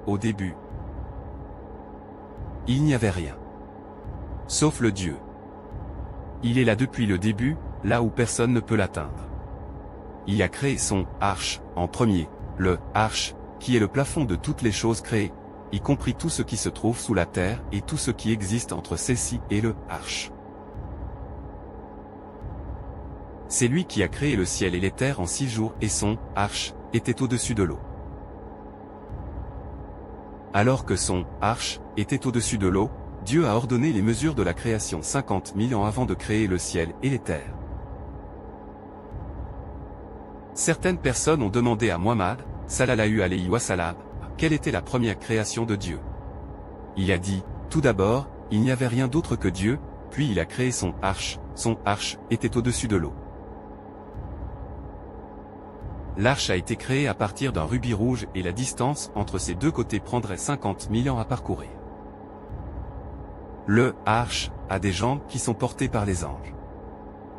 au début, il n'y avait rien. Sauf le Dieu. Il est là depuis le début, là où personne ne peut l'atteindre. Il a créé son arche en premier, le arche, qui est le plafond de toutes les choses créées, y compris tout ce qui se trouve sous la terre et tout ce qui existe entre celle-ci et le arche. C'est lui qui a créé le ciel et les terres en 6 jours et son arche était au-dessus de l'eau. Alors que son arche était au-dessus de l'eau, Dieu a ordonné les mesures de la création 50 000 ans avant de créer le ciel et les terres. Certaines personnes ont demandé à Muhammad, sallallahu alayhi wa sallam, quelle était la première création de Dieu. Il a dit, tout d'abord, il n'y avait rien d'autre que Dieu, puis il a créé son arche était au-dessus de l'eau. L'arche a été créée à partir d'un rubis rouge et la distance entre ses deux côtés prendrait 50 000 ans à parcourir. Le arche a des jambes qui sont portées par les anges.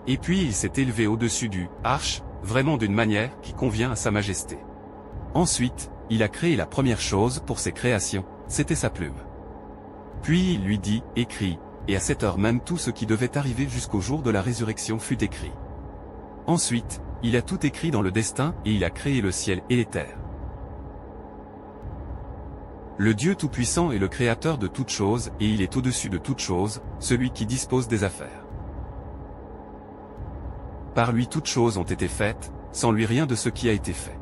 Et puis il s'est élevé au-dessus du arche, vraiment d'une manière qui convient à sa majesté. Ensuite, il a créé la première chose pour ses créations, c'était sa plume. Puis il lui dit, écris, et à cette heure même tout ce qui devait arriver jusqu'au jour de la résurrection fut écrit. Ensuite, il a tout écrit dans le destin et il a créé le ciel et les terres. Le Dieu Tout-Puissant est le créateur de toutes choses et il est au-dessus de toutes choses, celui qui dispose des affaires. Par lui toutes choses ont été faites, sans lui rien de ce qui a été fait.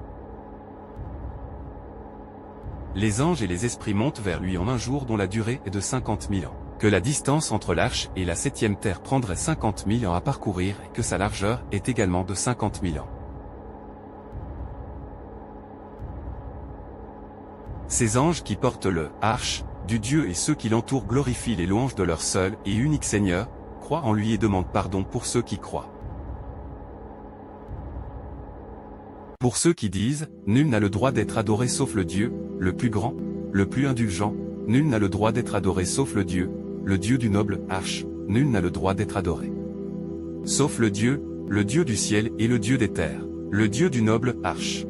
Les anges et les esprits montent vers lui en un jour dont la durée est de 50 000 ans, que la distance entre l'arche et la 7e terre prendrait 50 000 ans à parcourir et que sa largeur est également de 50 000 ans. Ces anges qui portent le arche du Dieu et ceux qui l'entourent glorifient les louanges de leur seul et unique Seigneur, croient en lui et demandent pardon pour ceux qui croient. Pour ceux qui disent, nul n'a le droit d'être adoré sauf le Dieu, le plus grand, le plus indulgent, nul n'a le droit d'être adoré sauf le Dieu du noble arche, nul n'a le droit d'être adoré. Sauf le Dieu du ciel et le Dieu des terres, le Dieu du noble arche.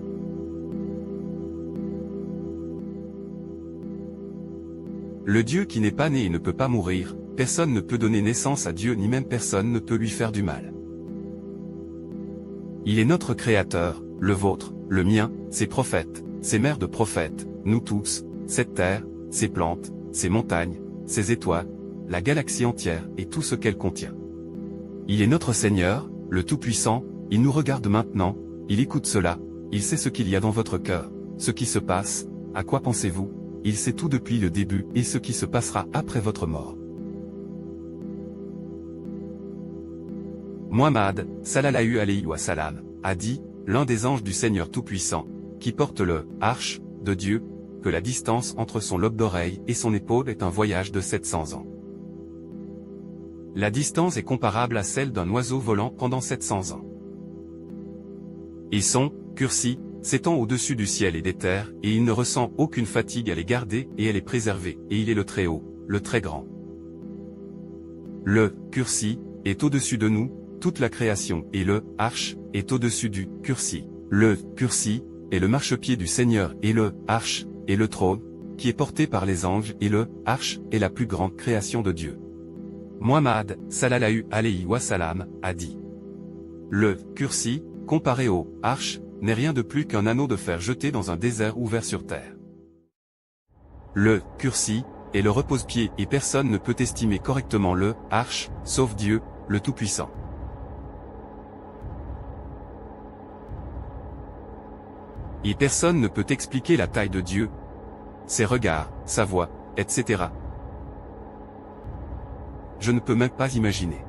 Le Dieu qui n'est pas né et ne peut pas mourir, personne ne peut donner naissance à Dieu ni même personne ne peut lui faire du mal. Il est notre Créateur, le vôtre, le mien, ses prophètes, ses mères de prophètes, nous tous, cette terre, ses plantes, ses montagnes, ses étoiles, la galaxie entière et tout ce qu'elle contient. Il est notre Seigneur, le Tout-Puissant, il nous regarde maintenant, il écoute cela, il sait ce qu'il y a dans votre cœur, ce qui se passe, à quoi pensez-vous, il sait tout depuis le début et ce qui se passera après votre mort. Muhammad, sallallahu alayhi wa sallam, a dit, l'un des anges du Seigneur Tout-Puissant, qui porte le arche de Dieu, que la distance entre son lobe d'oreille et son épaule est un voyage de 700 ans. La distance est comparable à celle d'un oiseau volant pendant 700 ans. Et son kursi s'étend au-dessus du ciel et des terres, et il ne ressent aucune fatigue à les garder, et elle est préservée, et il est le très haut, le très grand. Le kursi est au-dessus de nous, toute la création, et le arche est au-dessus du kursi. Le kursi est le marchepied du Seigneur, et le arche est le trône, qui est porté par les anges, et le arche est la plus grande création de Dieu. Muhammad, sallallahu alayhi wa sallam, a dit. Le kursi, comparé au arche, n'est rien de plus qu'un anneau de fer jeté dans un désert ouvert sur terre. Le kursi est le repose-pied et personne ne peut estimer correctement le arche, sauf Dieu, le Tout-Puissant. Et personne ne peut expliquer la taille de Dieu, ses regards, sa voix, etc. Je ne peux même pas imaginer.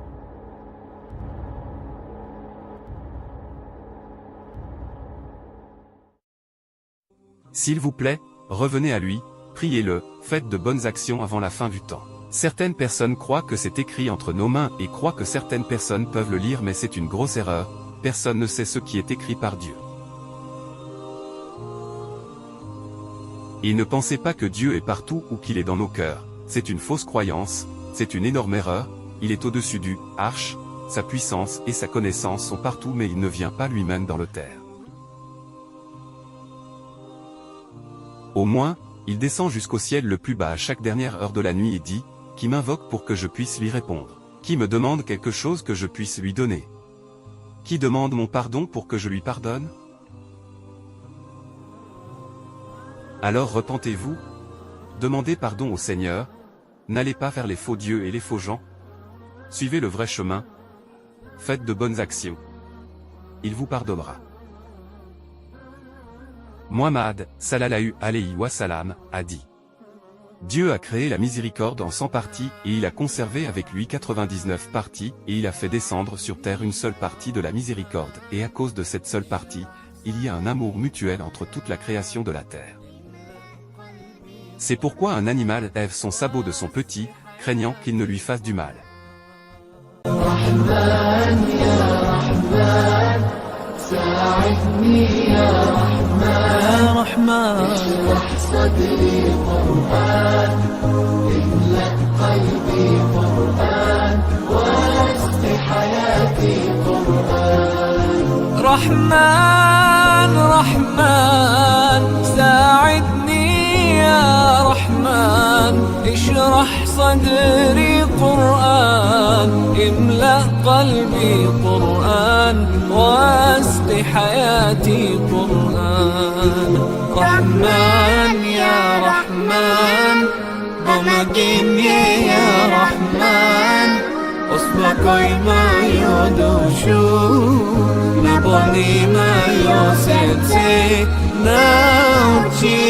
S'il vous plaît, revenez à lui, priez-le, faites de bonnes actions avant la fin du temps. Certaines personnes croient que c'est écrit entre nos mains et croient que certaines personnes peuvent le lire, mais c'est une grosse erreur, personne ne sait ce qui est écrit par Dieu. Et ne pensez pas que Dieu est partout ou qu'il est dans nos cœurs, c'est une fausse croyance, c'est une énorme erreur, il est au-dessus du arche, sa puissance et sa connaissance sont partout mais il ne vient pas lui-même dans le terre. Au moins, Il descend jusqu'au ciel le plus bas à chaque dernière heure de la nuit et dit, qui m'invoque pour que je puisse lui répondre? Qui me demande quelque chose que je puisse lui donner? Qui demande mon pardon pour que je lui pardonne? Alors repentez-vous, demandez pardon au Seigneur, n'allez pas vers les faux dieux et les faux gens. Suivez le vrai chemin, faites de bonnes actions. Il vous pardonnera. Muhammad, sallallahu alayhi wa sallam, a dit: Dieu a créé la miséricorde en 100 parties, et il a conservé avec lui 99 parties, et il a fait descendre sur terre une seule partie de la miséricorde, et à cause de cette seule partie, il y a un amour mutuel entre toute la création de la terre. C'est pourquoi un animal lève son sabot de son petit, craignant qu'il ne lui fasse du mal. رحمن رحمن ساعدني يا رحمن اشرح صدري قرآن املأ قلبي قرآن واسق حياتي قرآن رحمن يا رحمن بمجيني يا رحمن أصبحي ما يدوشو نبني ما يوسيتي نوتي